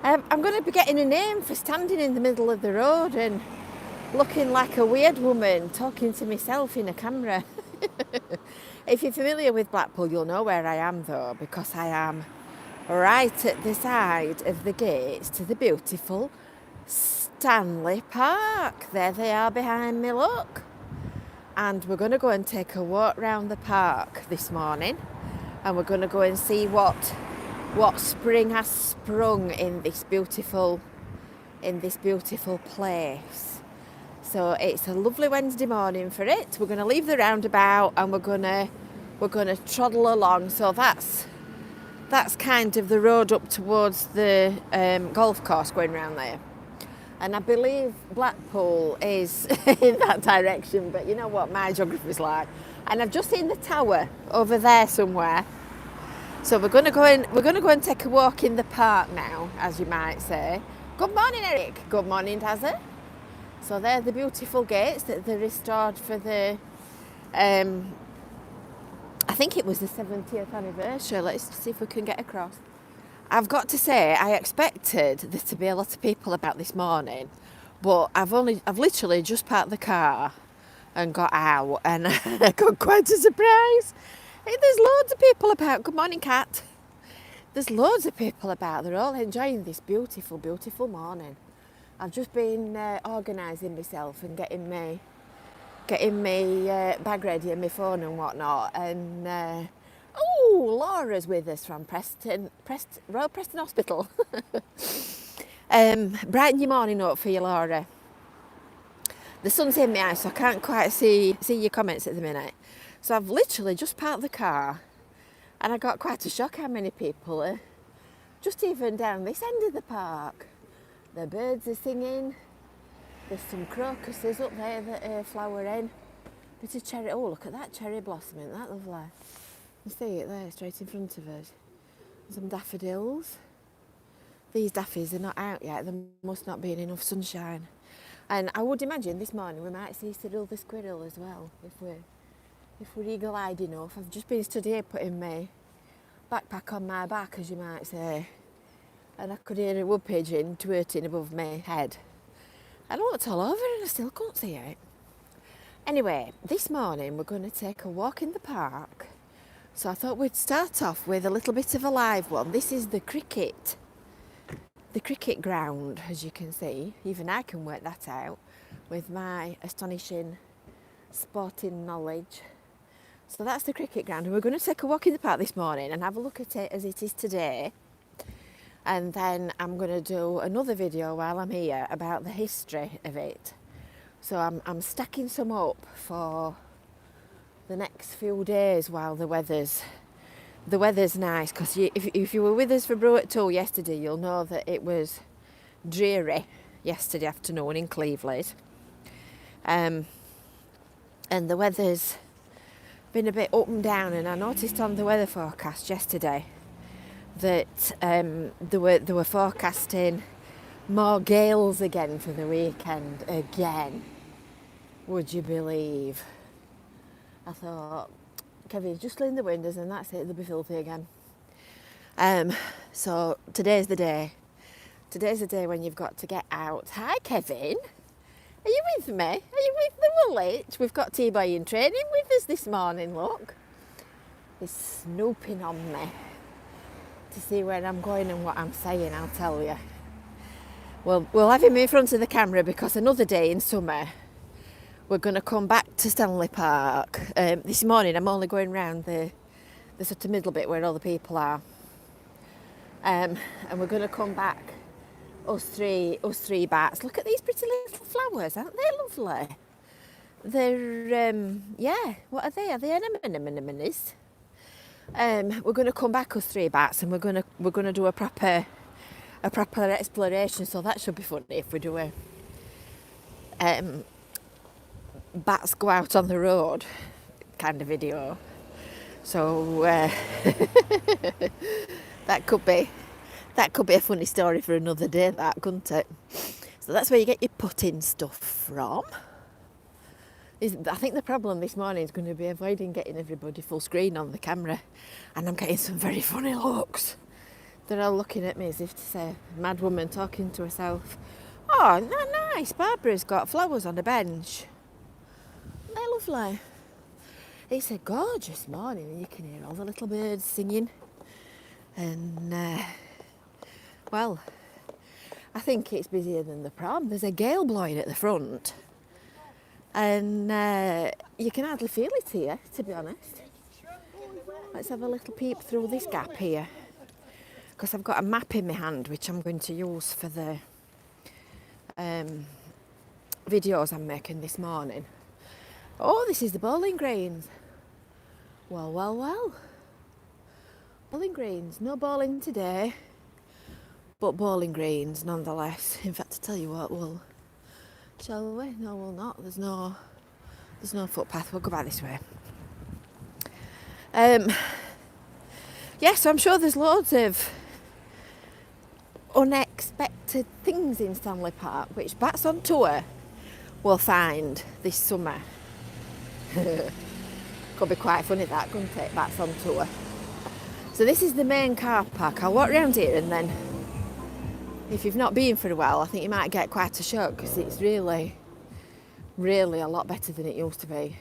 I'm going to be getting a name for standing in the middle of the road and looking like a weird woman talking to myself in a camera. If you're familiar with Blackpool, you'll know where I am though, because I am right at the side of the gates to the beautiful Stanley Park. There they are behind me, look. And we're going to go and take a walk round the park this morning, and we're going to go and see what spring has sprung in this beautiful place. So it's a lovely Wednesday morning for it. We're going to leave the roundabout and we're going to toddle along. So that's kind of the road up towards the golf course going round there. And I believe Blackpool is in that direction, but you know what my geography's like. And I've just seen the tower over there somewhere. So we're going to go and take a walk in the park now, as you might say. Good morning, Eric. Good morning, Tazza. So they're the beautiful gates that they restored for the, I think it was the 70th anniversary. Let's see if we can get across. I've got to say, I expected there to be a lot of people about this morning, but I've literally just parked the car and got out, and I got quite a surprise. There's loads of people about. Good morning, Kat. There's loads of people about. They're all enjoying this beautiful, beautiful morning. I've just been organising myself and getting me bag ready and my phone and whatnot. And Laura's with us from Royal Preston Hospital. Brighten your morning up for you, Laura. The sun's in my eyes, so I can't quite see your comments at the minute. So I've literally just parked the car, and I got quite a shock how many people are just even down this end of the park. The birds are singing. There's some crocuses up there that are flowering. Bit of cherry. Oh, look at that cherry blossom, isn't that lovely? You see it there, straight in front of us. Some daffodils. These daffies are not out yet. There must not be enough sunshine. And I would imagine this morning we might see Cyril the squirrel as well, if we're eagle-eyed enough. I've just been stood here putting my backpack on my back, as you might say, and I could hear a wood pigeon twerting above my head. I looked all over and I still couldn't see it. Anyway, this morning we're going to take a walk in the park. So I thought we'd start off with a little bit of a live one. This is the cricket ground, as you can see. Even I can work that out with my astonishing sporting knowledge. So that's the cricket ground, and we're going to take a walk in the park this morning and have a look at it as it is today. And then I'm going to do another video while I'm here about the history of it. So I'm stacking some up for the next few days while the weather's nice. Because if you were with us for Brew at 2 yesterday, you'll know that it was dreary yesterday afternoon in Cleveland. And the weather's been a bit up and down, and I noticed on the weather forecast yesterday that they were forecasting more gales again for the weekend again. Would you believe? I thought, Kevin, just clean the windows and that's it, they'll be filthy again. So today's the day. Today's the day when you've got to get out. Hi, Kevin. Are you with me? Are you with the Woolwich? We've got T-Boy in training with us this morning, look. He's snooping on me to see where I'm going and what I'm saying, I'll tell you. Well, we'll have him in front of the camera because another day in summer we're going to come back to Stanley Park. This morning I'm only going round the sort of middle bit where all the people are. And we're going to come back, us three bats. Look at these pretty little flowers, aren't they lovely? They're, what are they? Are they anemones? We're going to come back, us 3 bats, and we're going to do a proper exploration. So that should be funny if we do a bats go out on the road kind of video. So that could be a funny story for another day, that, couldn't it? So that's where you get your putting stuff from. I think the problem this morning is going to be avoiding getting everybody full screen on the camera, and I'm getting some very funny looks. They're all looking at me as if to say, mad woman talking to herself. Oh, nice. Barbara's got flowers on the bench. They're lovely. It's a gorgeous morning and you can hear all the little birds singing. And, well, I think it's busier than the prom. There's a gale blowing at the front. And you can hardly feel it here, to be honest. Let's have a little peep through this gap here. Because I've got a map in my hand, which I'm going to use for the videos I'm making this morning. Oh, this is the bowling greens. Well. Bowling greens. No bowling today, but bowling greens nonetheless. In fact, I tell you what, shall we? No, we'll not. There's no footpath. We'll go back this way. Yeah, so I'm sure there's loads of unexpected things in Stanley Park, which Bats on Tour will find this summer. Could be quite funny that, couldn't it? Bats on Tour. So this is the main car park. I'll walk around here and then, if you've not been for a while, I think you might get quite a shock because it's really a lot better than it used to be.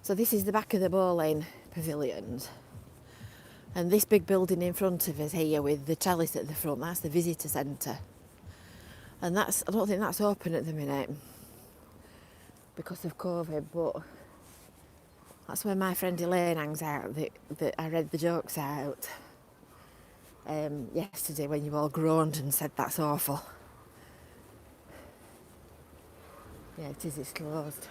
So this is the back of the bowling pavilions. And this big building in front of us here with the trellis at the front, that's the visitor centre. And I don't think that's open at the minute because of COVID, but that's where my friend Elaine hangs out, that I read the jokes out yesterday when you all groaned and said that's awful. Yeah, it is, it's closed.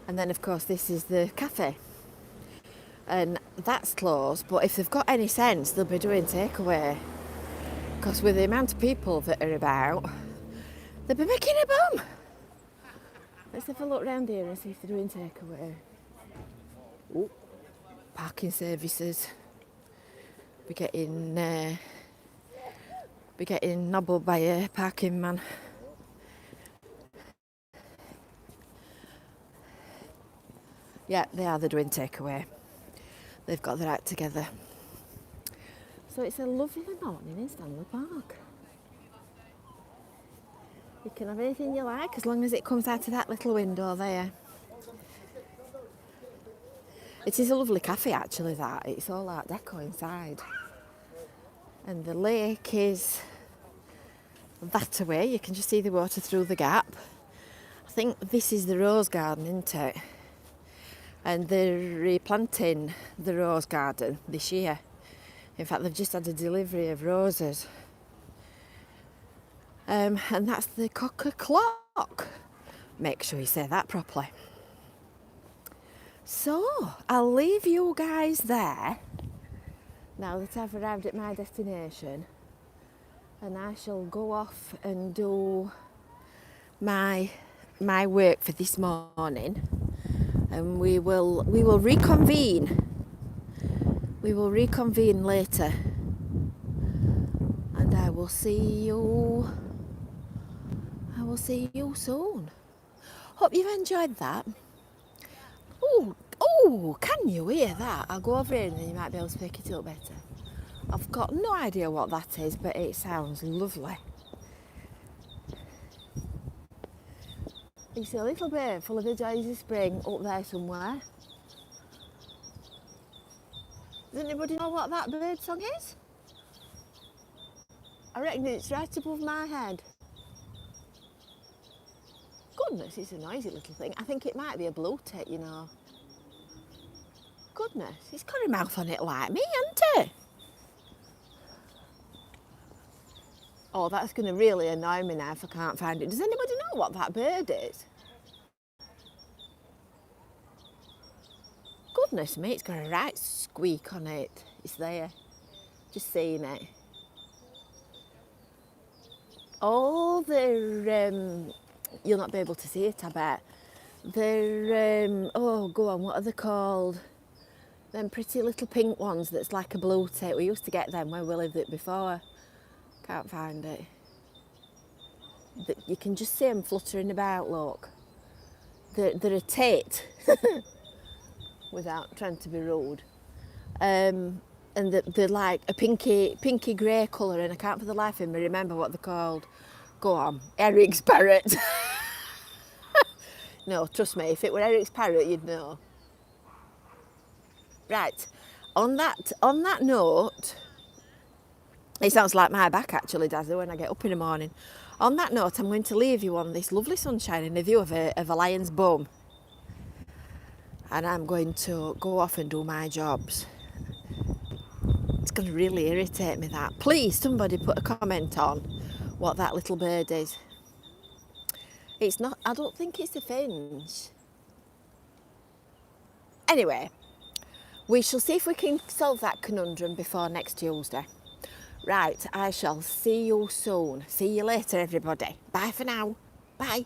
And then of course this is the cafe. And that's closed, but if they've got any sense, they'll be doing takeaway. Because with the amount of people that are about, they'll be making a bomb. Let's have a look round here and see if they're doing takeaway. Oh, parking services. Be getting nobbled by a parking man. Yeah, they're doing takeaway. They've got their act together. So it's a lovely morning in Stanley Park. You can have anything you like as long as it comes out of that little window there. It is a lovely cafe actually, that. It's all art deco inside. And the lake is that away. You can just see the water through the gap. I think this is the rose garden, isn't it? And they're replanting the rose garden this year. In fact, they've just had a delivery of roses. And that's the Cocker Clock. Make sure you say that properly. So, I'll leave you guys there now that I've arrived at my destination, and I shall go off and do my work for this morning. And we will reconvene. We will reconvene later. And I will see you soon. Hope you've enjoyed that. Oh, can you hear that? I'll go over here and then you might be able to pick it up better. I've got no idea what that is, but it sounds lovely. You see a little bit full of the joys of spring up there somewhere. Does anybody know what that bird song is? I reckon it's right above my head. Goodness, it's a noisy little thing. I think it might be a blue tit, you know. Goodness, it's got a mouth on it like me, hasn't it? Oh, that's going to really annoy me now if I can't find it. Does anybody know what that bird is? Goodness me, it's got a right squeak on it. It's there. Just seeing it. Oh, they're... you'll not be able to see it, I bet. They're... oh, go on, what are they called? Them pretty little pink ones that's like a blue tit. We used to get them when we lived it before. Can't find it. You can just see them fluttering about, look. They're a tit. Without trying to be rude. and they're like a pinky grey colour, and I can't for the life of me remember what they're called. Go on, Eric's parrot. No, trust me, if it were Eric's parrot, you'd know. Right, on that note, it sounds like my back actually, does it, when I get up in the morning. On that note, I'm going to leave you on this lovely sunshine and a view of a lion's bum. And I'm going to go off and do my jobs. It's going to really irritate me, that. Please, somebody put a comment on what that little bird is. It's not, I don't think it's a finch. Anyway, we shall see if we can solve that conundrum before next Tuesday. Right, I shall see you soon. See you later, everybody. Bye for now. Bye.